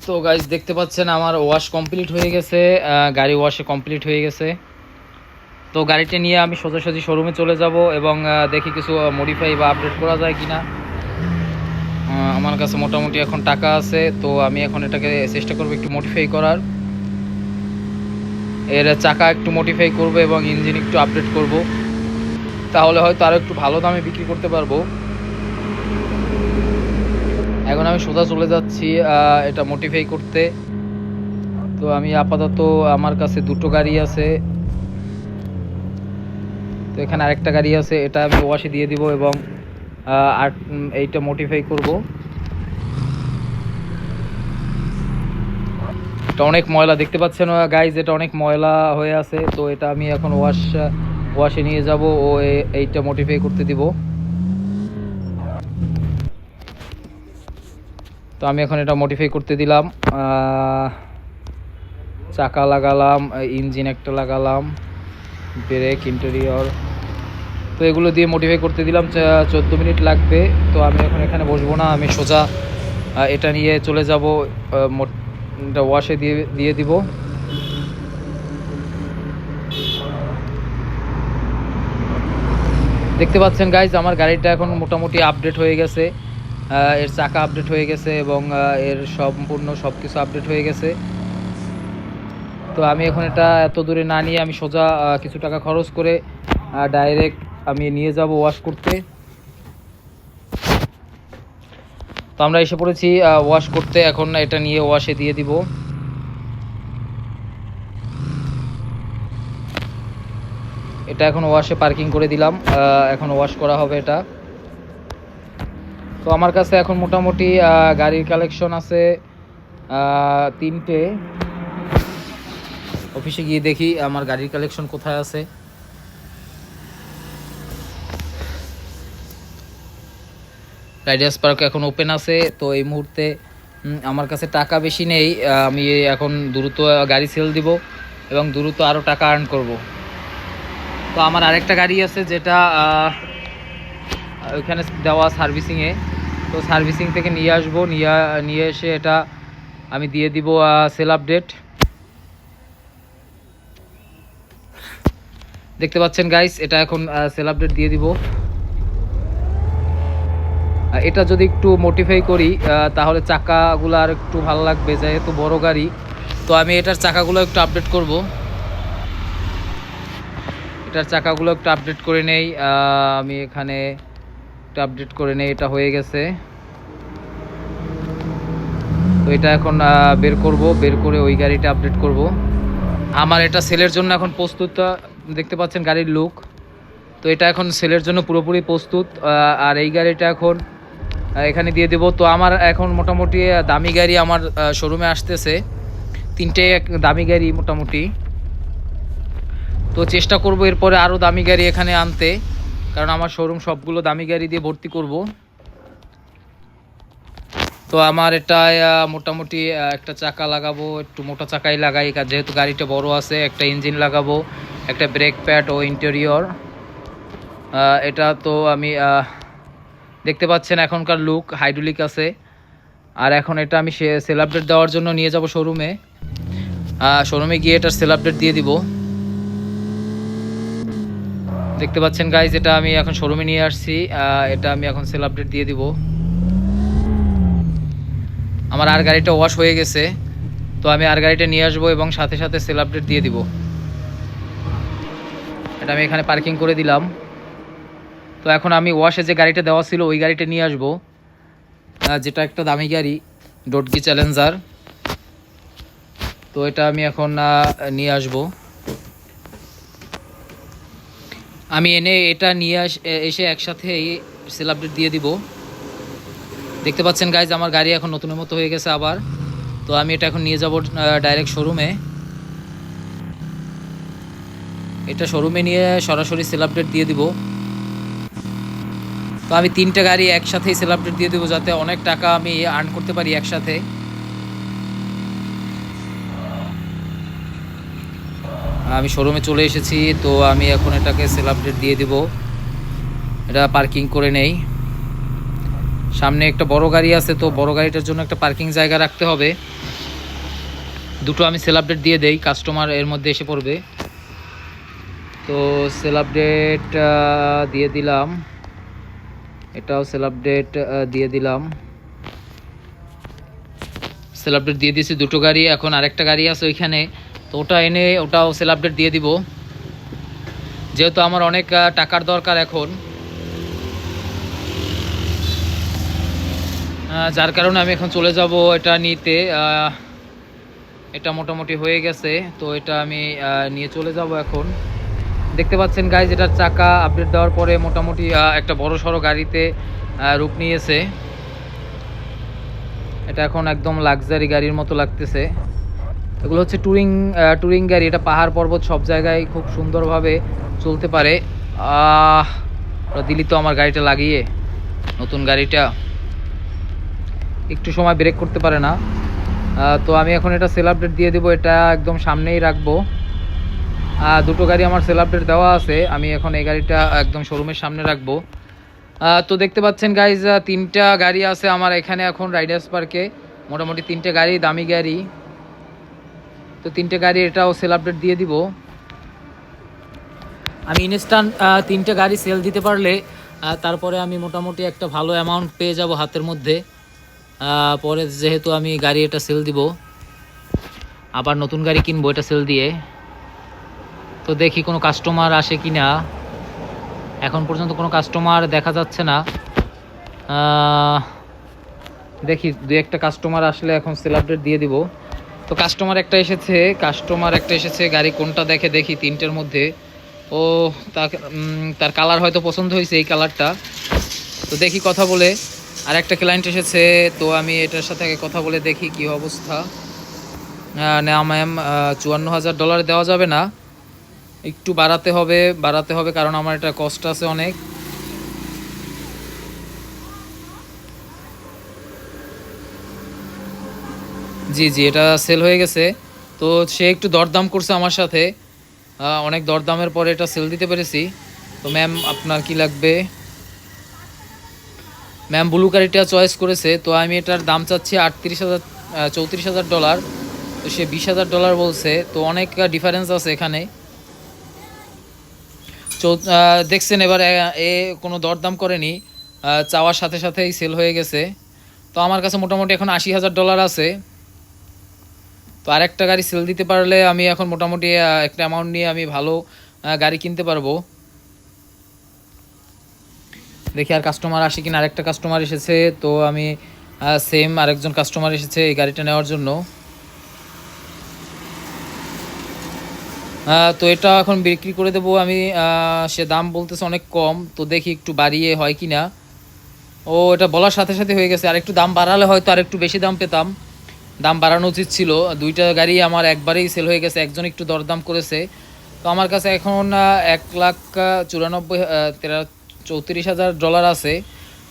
তো গাইজ দেখতে পাচ্ছেন আমার ওয়াশ কমপ্লিট হয়ে গেছে, গাড়ি ওয়াশে কমপ্লিট হয়ে গেছে। তো গাড়িটা নিয়ে আমি সোজাসুজি শোরুমে চলে যাব এবং দেখি কিছু মডিফাই বা আপডেট করা যায় কি না। আমার কাছে মোটামুটি এখন টাকা আছে, তো আমি এখন এটাকে চেষ্টা করব একটু মডিফাই করার। এর চাকা একটু মডিফাই করব এবং ইঞ্জিন একটু আপডেট করব, তাহলে হয়তো আরও একটু ভালো দামে বিক্রি করতে পারবো। এখন আমি সোজা চলে যাচ্ছি এটা মডিফাই করতে। তো আমি আপাতত আমার কাছে দুটো গাড়ি আছে, তো এখানে আরেকটা গাড়ি আছে, এটা আমি ওয়াশে দিয়ে দিব এবং আর এইটা মডিফাই করব। এটা অনেক ময়লা দেখতে পাচ্ছেন গাইজ, এটা অনেক ময়লা হয়ে আছে। তো এটা আমি এখন ওয়াশে নিয়ে যাব ও এইটা মডিফাই করতে দিব। তো আমি এখন এটা মডিফাই করতে দিলাম, চাকা লাগালাম, ইঞ্জিন একটা লাগালাম, ব্রেক, ইন্টেরিয়র, তো এগুলো দিয়ে মডিফাই করতে দিলাম। 14 মিনিট লাগবে। তো আমি এখন এখানে বসবো না, আমি সোজা এটা নিয়ে চলে যাব, এটা ওয়াশে দিয়ে দিব। দেখতে পাচ্ছেন গাইজ, আমার গাড়িটা এখন মোটামুটি আপডেট হয়ে গেছে, এর চাকা আপডেট হয়ে গেছে এবং এর সম্পূর্ণ সব কিছু আপডেট হয়ে গেছে। তো আমি এখন এটা এত দূরে না নিয়ে আমি সোজা কিছু টাকা খরচ করে ডাইরেক্ট আমি নিয়ে যাব ওয়াশ করতে। তো আমরা এসে পড়েছি ওয়াশ করতে, এখন এটা নিয়ে ওয়াশে দিয়ে দিব। এটা এখন ওয়াশে পার্কিং করে দিলাম, এখন ওয়াশ করা হবে এটা। তো আমার কাছে এখন মোটামুটি গাড়ির কালেকশন আছে 3টে। অফিসে গিয়ে দেখি আমার গাড়ির কালেকশন কোথায় আছে। রাইডার্স পার্ক এখন ওপেন আছে। তো এই মুহূর্তে আমার কাছে টাকা বেশি নেই, আমি এখন দ্রুত গাড়ি সেল দিব এবং দ্রুত আরও টাকা আর্ন করব। তো আমার আরেকটা গাড়ি আছে যেটা ওইখানে দেওয়া সার্ভিসিংয়ে, তো সার্ভিসিং থেকে নিয়ে আসবো, নিয়ে এসে এটা আমি দিয়ে দিব সেল আপডেট। দেখতে পাচ্ছেন গাইস, এটা এখন সেল আপডেট দিয়ে দিব। এটা যদি একটু মডিফাই করি তাহলে চাকাগুলো আর একটু ভালো লাগবে, যেহেতু বড় গাড়ি। তো আমি এটার চাকাগুলো একটু আপডেট করব, এটার চাকাগুলো একটু আপডেট করে নেই। আমি এখানে একটু আপডেট করে নেই, এটা হয়ে গেছে। তো এটা এখন বের করে ওই গাড়িটা আপডেট করব। আমার এটা সেলের জন্য এখন প্রস্তুত, দেখতে পাচ্ছেন গাড়ির লুক। তো এটা এখন সেলের জন্য পুরোপুরি প্রস্তুত, আর এই গাড়িটা এখন এখানে দিয়ে দেব। তো আমার এখন মোটামুটি দামি গাড়ি আমার শোরুমে আসতেছে, 3টে দামি গাড়ি মোটামুটি। তো চেষ্টা করব এরপরে আরও দামি গাড়ি এখানে আনতে, কারণ আমার শোরুম সবগুলো দামি গাড়ি দিয়ে ভর্তি করব। তো আমার এটা মোটামুটি একটা চাকা লাগাবো, একটু মোটা চাকাই লাগাই যেহেতু গাড়িটা বড় আছে। একটা ইঞ্জিন লাগাবো, একটা ব্রেক প্যাড ও ইন্টেরিয়র। এটা তো আমি দেখতে পাচ্ছেন এখনকার লুক হাইড্রোলিক আছে। আর এখন এটা আমি সেল আপডেট দেওয়ার জন্য নিয়ে যাব শোরুমে, শোরুমে গিয়ে এটার সেল আপডেট দিয়ে দিব। দেখতে পাচ্ছেন গাইজ, এটা আমি এখন শোরুমে নিয়ে আসছি, এটা আমি এখন সেল আপডেট দিয়ে দিব। আমার আর গাড়িটা ওয়াশ হয়ে গেছে, তো আমি আর গাড়িটা নিয়ে আসবো এবং সাথে সাথে সেল আপডেট দিয়ে দিব। এটা আমি এখানে পার্কিং করে দিলাম। তো এখন আমি ওয়াশে যে গাড়িটা দেওয়া ছিল ওই গাড়িটা নিয়ে আসবো, যেটা একটা দামি গাড়ি, ডটকি চ্যালেঞ্জার। তো এটা আমি এখন নিয়ে আসব। আমি এনে এটা নিয়ে এসে একসাথে সেল আপডেট দিয়ে দিব। দেখতে পাচ্ছেন গাইজ, আমার গাড়ি এখন নতুনের মতো হয়ে গেছে আবার। তো আমি এটা এখন নিয়ে যাব ডাইরেক্ট শোরুমে। এটা শোরুমে নিয়ে সরাসরি সেল আপডেট দিয়ে দিব। তো আমি 3টে গাড়ি একসাথেই সেল আপডেট দিয়ে দেবো, যাতে অনেক টাকা আমি আর্ন করতে পারি একসাথে। আমি শোরুমে চলে এসেছি, তো আমি এখন এটাকে সেল আপডেট দিয়ে দিব। এটা পার্কিং করে নেই। সামনে একটা বড় গাড়ি আছে, তো বড় গাড়িটার জন্য একটা পার্কিং জায়গা রাখতে হবে। দুটো আমি সেল আপডেট দিয়ে দেই, কাস্টমার এর মধ্যে এসে পড়বে। তো সেল আপডেট দিয়ে দিলাম, এটাও সেল আপডেট দিয়ে দিলাম। সেল আপডেট দিয়ে দিয়েছি দুটো গাড়ি। এখন আরেকটা গাড়ি আছে ওইখানে, তো ওটা এনে ওটাও সেল আপডেট দিয়ে দিব, যেহেতু আমার অনেক টাকার দরকার এখন, যার কারণে আমি এখন চলে যাব এটা নিতে। এটা মোটামুটি হয়ে গেছে, তো এটা আমি নিয়ে চলে যাব এখন। দেখতে পাচ্ছেন গাইজ, এটার চাকা আপডেট দেওয়ার পরে মোটামুটি একটা বড় সড়ো গাড়িতে রূপ নিয়েছে। এটা এখন একদম লাক্সারি গাড়ির মতো লাগতেছে। এগুলো হচ্ছে ট্যুরিং গাড়ি, এটা পাহাড় পর্বত সব জায়গায় খুব সুন্দরভাবে চলতে পারে। দিলি তো আমার গাড়িটা লাগিয়ে, নতুন গাড়িটা একটু সময় ব্রেক করতে পারে না। তো আমি এখন এটা সেল আপডেট দিয়ে দেবো, এটা একদম সামনেই রাখবো। দুটো গাড়ি আমার সেল আপডেট দেওয়া আছে, আমি এখন এই গাড়িটা একদম শোরুমের সামনে রাখবো। তো দেখতে পাচ্ছেন গাইজ, তিনটা গাড়ি আছে আমার এখানে এখন রাইডার্স পার্কে, মোটামুটি তিনটে গাড়ি, দামি গাড়ি। তো তিনটে গাড়ি এটাও সেল আপডেট দিয়ে দিব। আমি ইনস্ট্যান্ট তিনটে গাড়ি সেল দিতে পারলে তারপরে আমি মোটামুটি একটা ভালো অ্যামাউন্ট পেয়ে যাব হাতের মধ্যে। পরে যেহেতু আমি গাড়ি এটা সেল দিব, আবার নতুন গাড়ি কিনবো এটা সেল দিয়ে। তো দেখি কোনো কাস্টমার আসে কি না, এখন পর্যন্ত কোনো কাস্টমার দেখা যাচ্ছে না। দেখি দু একটা কাস্টমার আসলে এখন সেল আপডেট দিয়ে দিব। তো কাস্টমার একটা এসেছে, গাড়ি কোনটা দেখে দেখি তিনটের মধ্যে। ও তার কালার হয়তো পছন্দ হয়েছে, এই কালারটা। তো দেখি কথা বলে। আর একটা ক্লায়েন্ট এসেছে, তো আমি এটার সাথে কথা বলে দেখি কি অবস্থা। না ম্যাম, $54,000 দেওয়া যাবে না, একটু বাড়াতে হবে কারণ আমার এটা কষ্ট আছে অনেক। জি জি, এটা সেল হয়ে গেছে। তো সে একটু দরদাম করছে আমার সাথে, অনেক দরদামের পরে এটা সেল দিতে পেরেছি। তো ম্যাম আপনার কি লাগবে? ম্যাম ব্লু গাড়িটা চয়েস করেছে, তো আমি এটার দাম চাচ্ছি $34,000। তো সে $20,000 বলছে, তো অনেক ডিফারেন্স আছে এখানে। দেখছেন এবার এ কোনো দরদাম করেনি, চাওয়ার সাথে সাথেই সেল হয়ে গেছে। তো আমার কাছে মোটামুটি এখন $80,000 আছে। তো আরেকটা গাড়ি সেল দিতে পারলে আমি এখন মোটামুটি একটা অ্যামাউন্ট নিয়ে আমি ভালো গাড়ি কিনতে পারবো। দেখি আর কাস্টমার আসে কিনা। আরেকটা কাস্টমার এসেছে, তো আমি সেম আরেকজন কাস্টমার এসেছে এই গাড়িটা নেওয়ার জন্য। তো এটা এখন বিক্রি করে দেবো আমি। সে দাম বলতেছে অনেক কম, তো দেখি একটু বাড়িয়ে হয় কি না। ও এটা বলার সাথে সাথে হয়ে গেছে, আর একটু দাম বাড়ালে হয়তো আর একটু বেশি দাম পেতাম, দাম বাড়ানো উচিত ছিল। দুইটা গাড়ি আমার একবারেই সেল হয়ে গেছে, একজন একটু দরদাম করেছে। তো আমার কাছে এখন $1,94,000 $34,000 আছে।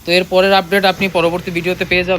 তো এর পরের আপডেট আপনি পরবর্তী ভিডিওতে পেয়ে যাবেন।